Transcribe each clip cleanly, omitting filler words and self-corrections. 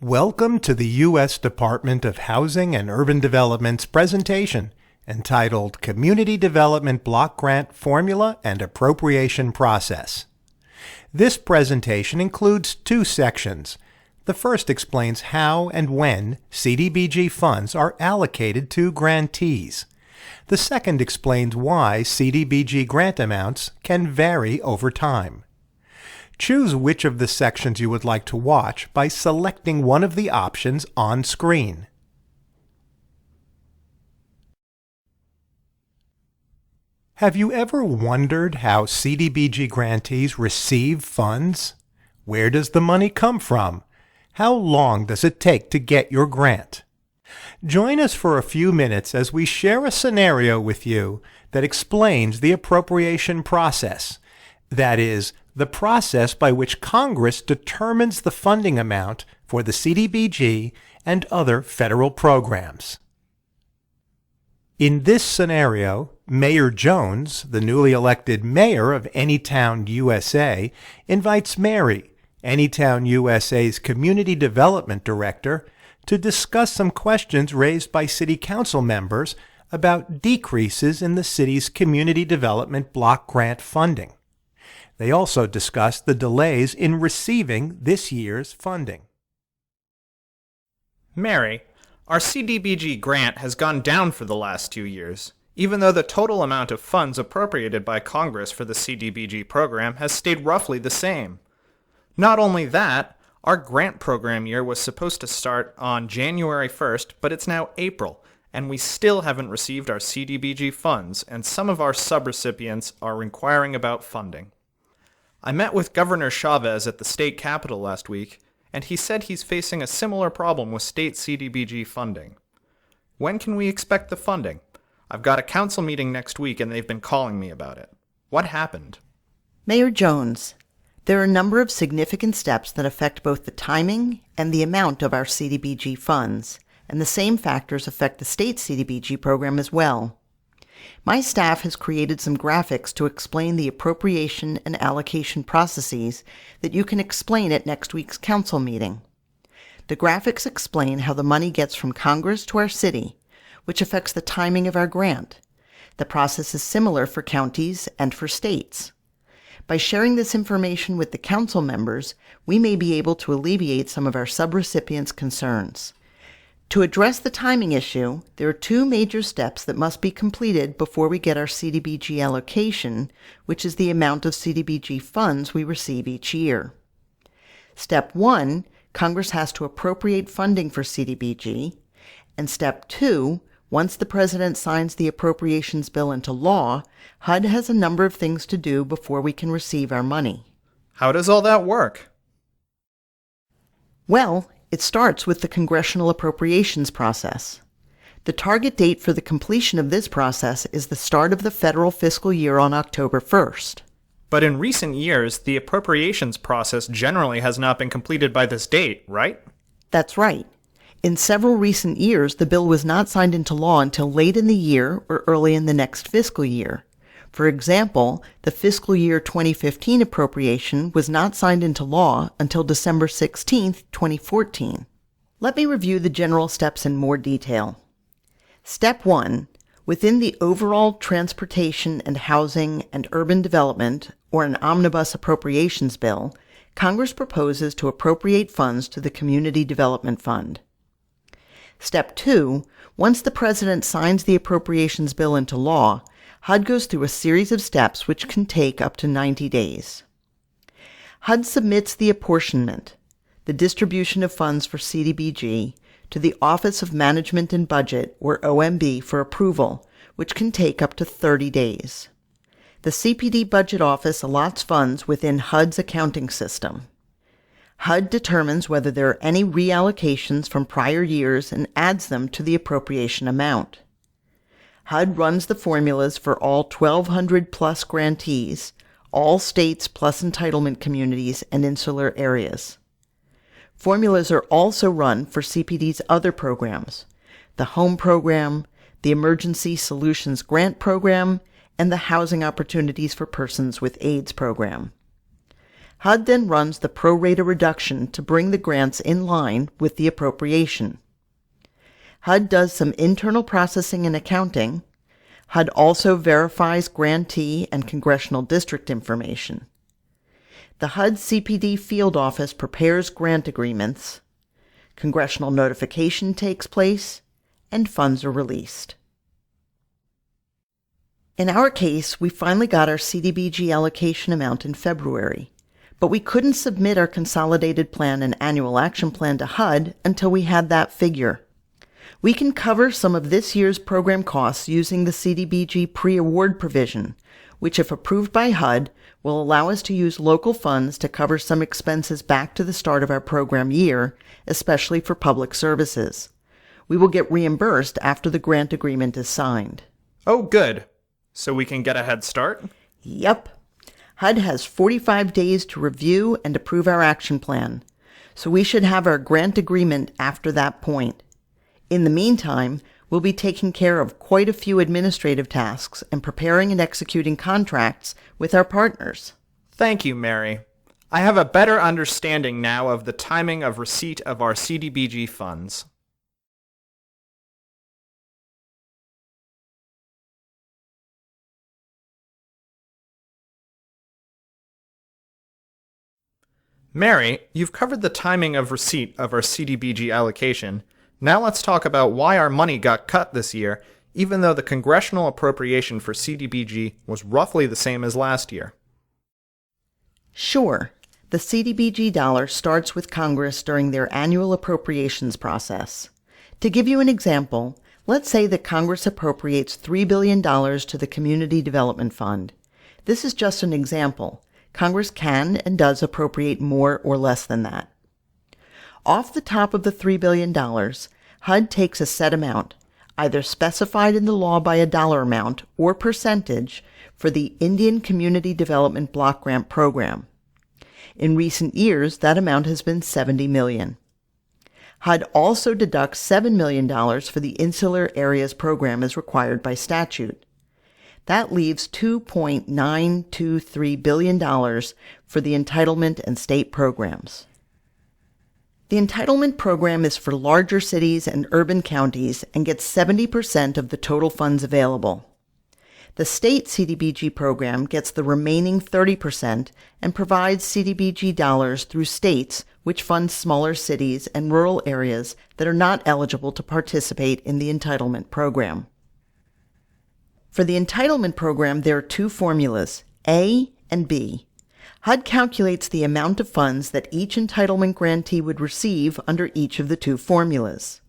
Welcome to the U.S. Department of Housing and Urban Development's presentation entitled Community Development Block Grant Formula and Appropriation Process. This presentation includes two sections. The first explains how and when CDBG funds are allocated to grantees. The second explains why CDBG grant amounts can vary over time. Choose which of the sections you would like to watch by selecting one of the options on screen. Have you ever wondered how CDBG grantees receive funds? Where does the money come from? How long does it take to get your grant? Join us for a few minutes as we share a scenario with you that explains the appropriation process. That is, the process by which Congress determines the funding amount for the CDBG and other federal programs. In this scenario, Mayor Jones, the newly elected mayor of Anytown, USA, invites Mary, Anytown, USA's Community Development Director, to discuss some questions raised by City Council members about decreases in the city's Community Development Block Grant funding. They also discussed the delays in receiving this year's funding. Mary, our CDBG grant has gone down for the last 2 years, even though the total amount of funds appropriated by Congress for the CDBG program has stayed roughly the same. Not only that, our grant program year was supposed to start on January 1st, but it's now April, and we still haven't received our CDBG funds, and some of our subrecipients are inquiring about funding. I met with Governor Chavez at the state capitol last week, and he said he's facing a similar problem with state CDBG funding. When can we expect the funding? I've got a council meeting next week and they've been calling me about it. What happened? Mayor Jones, there are a number of significant steps that affect both the timing and the amount of our CDBG funds, and the same factors affect the state CDBG program as well. My staff has created some graphics to explain the appropriation and allocation processes that you can explain at next week's council meeting. The graphics explain how the money gets from Congress to our city, which affects the timing of our grant. The process is similar for counties and for states. By sharing this information with the council members, we may be able to alleviate some of our subrecipients' concerns. To address the timing issue, there are two major steps that must be completed before we get our CDBG allocation, which is the amount of CDBG funds we receive each year. Step 1, Congress has to appropriate funding for CDBG, and Step 2, once the President signs the Appropriations bill into law, HUD has a number of things to do before we can receive our money. How does all that work? Well, it starts with the Congressional Appropriations process. The target date for the completion of this process is the start of the federal fiscal year on October 1st. But in recent years, the appropriations process generally has not been completed by this date, right? That's right. In several recent years, the bill was not signed into law until late in the year or early in the next fiscal year. For example, the fiscal year 2015 appropriation was not signed into law until December 16, 2014. Let me review the general steps in more detail. Step 1. Within the overall Transportation and Housing and Urban Development, or an Omnibus Appropriations Bill, Congress proposes to appropriate funds to the Community Development Fund. Step 2. Once the President signs the Appropriations Bill into law, HUD goes through a series of steps which can take up to 90 days. HUD submits the apportionment, the distribution of funds for CDBG, to the Office of Management and Budget, or OMB, for approval, which can take up to 30 days. The CPD Budget Office allots funds within HUD's accounting system. HUD determines whether there are any reallocations from prior years and adds them to the appropriation amount. HUD runs the formulas for all 1,200 plus grantees, all states plus entitlement communities and insular areas. Formulas are also run for CPD's other programs, the Home Program, the Emergency Solutions Grant Program, and the Housing Opportunities for Persons with AIDS program. HUD then runs the pro rata reduction to bring the grants in line with the appropriation. HUD does some internal processing and accounting. HUD also verifies grantee and congressional district information. The HUD CPD field office prepares grant agreements. Congressional notification takes place, and funds are released. In our case, we finally got our CDBG allocation amount in February, but we couldn't submit our consolidated plan and annual action plan to HUD until we had that figure. We can cover some of this year's program costs using the CDBG pre-award provision, which, if approved by HUD, will allow us to use local funds to cover some expenses back to the start of our program year, especially for public services. We will get reimbursed after the grant agreement is signed. Oh, good. So we can get a head start? Yep. HUD has 45 days to review and approve our action plan, so we should have our grant agreement after that point. In the meantime, we'll be taking care of quite a few administrative tasks and preparing and executing contracts with our partners. Thank you, Mary. I have a better understanding now of the timing of receipt of our CDBG funds. Mary, you've covered the timing of receipt of our CDBG allocation. Now let's talk about why our money got cut this year, even though the Congressional appropriation for CDBG was roughly the same as last year. Sure. The CDBG dollar starts with Congress during their annual appropriations process. To give you an example, let's say that Congress appropriates $3 billion to the Community Development Fund. This is just an example. Congress can and does appropriate more or less than that. Off the top of the $3 billion, HUD takes a set amount, either specified in the law by a dollar amount or percentage, for the Indian Community Development Block Grant Program. In recent years, that amount has been $70 million. HUD also deducts $7 million for the Insular Areas Program as required by statute. That leaves $2.923 billion for the entitlement and state programs. The entitlement program is for larger cities and urban counties and gets 70% of the total funds available. The state CDBG program gets the remaining 30% and provides CDBG dollars through states which fund smaller cities and rural areas that are not eligible to participate in the entitlement program. For the entitlement program, there are two formulas, A and B. HUD calculates the amount of funds that each entitlement grantee would receive under each of the two formulas.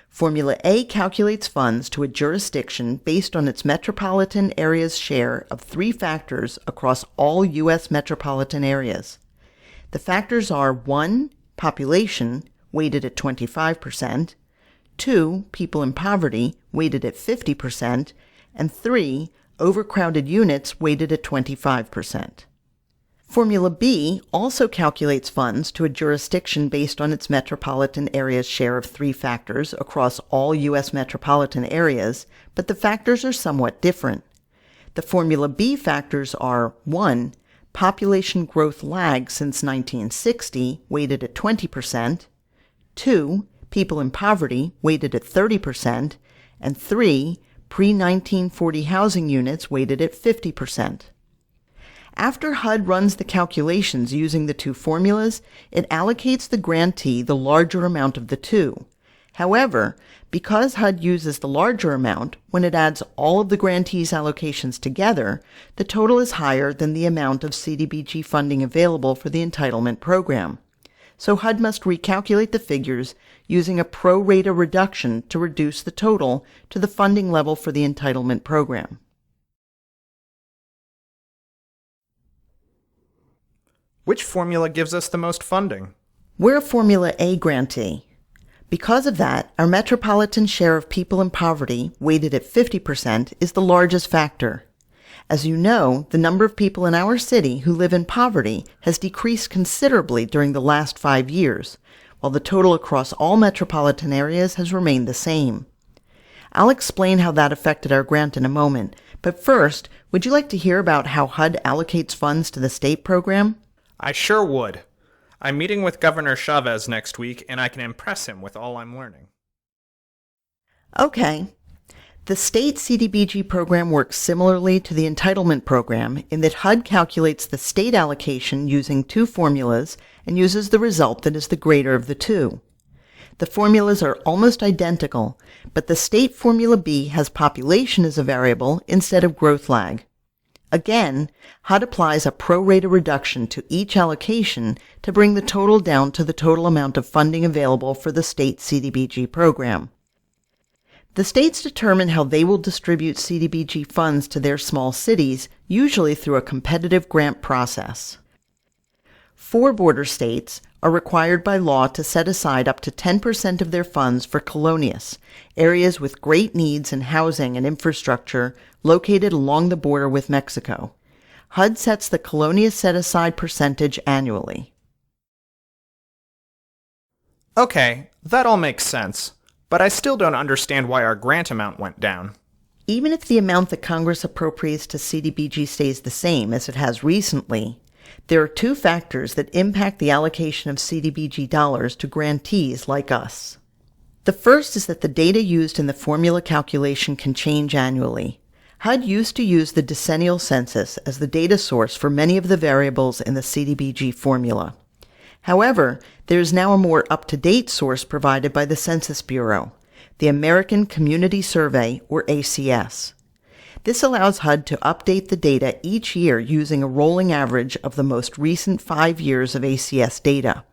Formula A calculates funds to a jurisdiction based on its metropolitan area's share of three factors across all U.S. metropolitan areas. The factors are 1. Population, weighted at 25%, 2. People in poverty, weighted at 50%, and 3. Overcrowded units, weighted at 25%. Formula B also calculates funds to a jurisdiction based on its metropolitan area's share of three factors across all U.S. metropolitan areas, but the factors are somewhat different. The Formula B factors are 1. Population growth lag since 1960, weighted at 20%, 2. People in poverty, weighted at 30%, and 3. Pre-1940 housing units, weighted at 50%. After HUD runs the calculations using the two formulas, it allocates the grantee the larger amount of the two. However, because HUD uses the larger amount, when it adds all of the grantee's allocations together, the total is higher than the amount of CDBG funding available for the entitlement program. So HUD must recalculate the figures using a pro rata reduction to reduce the total to the funding level for the entitlement program. Which formula gives us the most funding? We're a Formula A grantee. Because of that, our metropolitan share of people in poverty, weighted at 50%, is the largest factor. As you know, the number of people in our city who live in poverty has decreased considerably during the last 5 years, while the total across all metropolitan areas has remained the same. I'll explain how that affected our grant in a moment, but first, would you like to hear about how HUD allocates funds to the state program? I sure would. I'm meeting with Governor Chavez next week, and I can impress him with all I'm learning. Okay. The state CDBG program works similarly to the entitlement program in that HUD calculates the state allocation using two formulas and uses the result that is the greater of the two. The formulas are almost identical, but the state formula B has population as a variable instead of growth lag. Again, HUD applies a pro rata reduction to each allocation to bring the total down to the total amount of funding available for the state CDBG program. The states determine how they will distribute CDBG funds to their small cities, usually through a competitive grant process. 4 border states are required by law to set aside up to 10% of their funds for colonias, areas with great needs in housing and infrastructure located along the border with Mexico. HUD sets the colonia set-aside percentage annually. Okay, that all makes sense, but I still don't understand why our grant amount went down. Even if the amount that Congress appropriates to CDBG stays the same as it has recently, there are 2 factors that impact the allocation of CDBG dollars to grantees like us. The first is that the data used in the formula calculation can change annually. HUD used to use the decennial census as the data source for many of the variables in the CDBG formula. However, there is now a more up-to-date source provided by the Census Bureau, the American Community Survey, or ACS. This allows HUD to update the data each year using a rolling average of the most recent 5 years of ACS data.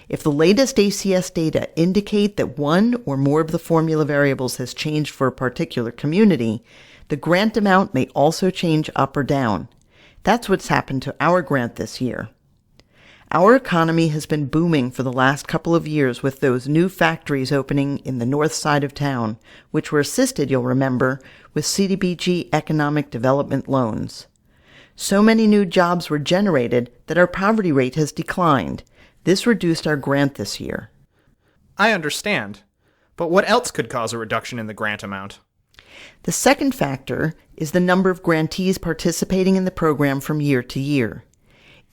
If the latest ACS data indicate that one or more of the formula variables has changed for a particular community, the grant amount may also change up or down. That's what's happened to our grant this year. Our economy has been booming for the last couple of years with those new factories opening in the north side of town, which were assisted, you'll remember, with CDBG economic development loans. So many new jobs were generated that our poverty rate has declined. This reduced our grant this year. I understand, but what else could cause a reduction in the grant amount? The second factor is the number of grantees participating in the program from year to year.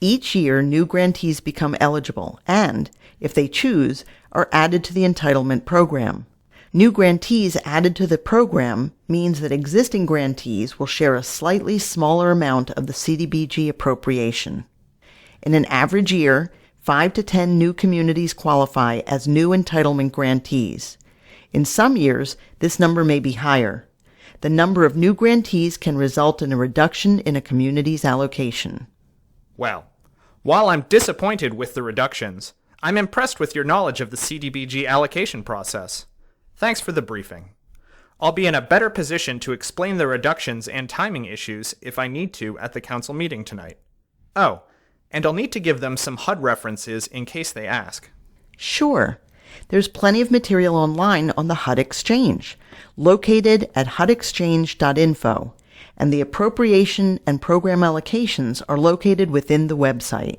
Each year, new grantees become eligible and, if they choose, are added to the entitlement program. New grantees added to the program means that existing grantees will share a slightly smaller amount of the CDBG appropriation. In an average year, 5 to 10 new communities qualify as new entitlement grantees. In some years, this number may be higher. The number of new grantees can result in a reduction in a community's allocation. Well, while I'm disappointed with the reductions, I'm impressed with your knowledge of the CDBG allocation process. Thanks for the briefing. I'll be in a better position to explain the reductions and timing issues if I need to at the council meeting tonight. Oh, and I'll need to give them some HUD references in case they ask. Sure. There's plenty of material online on the HUD Exchange, located at hudexchange.info, and the appropriation and program allocations are located within the website.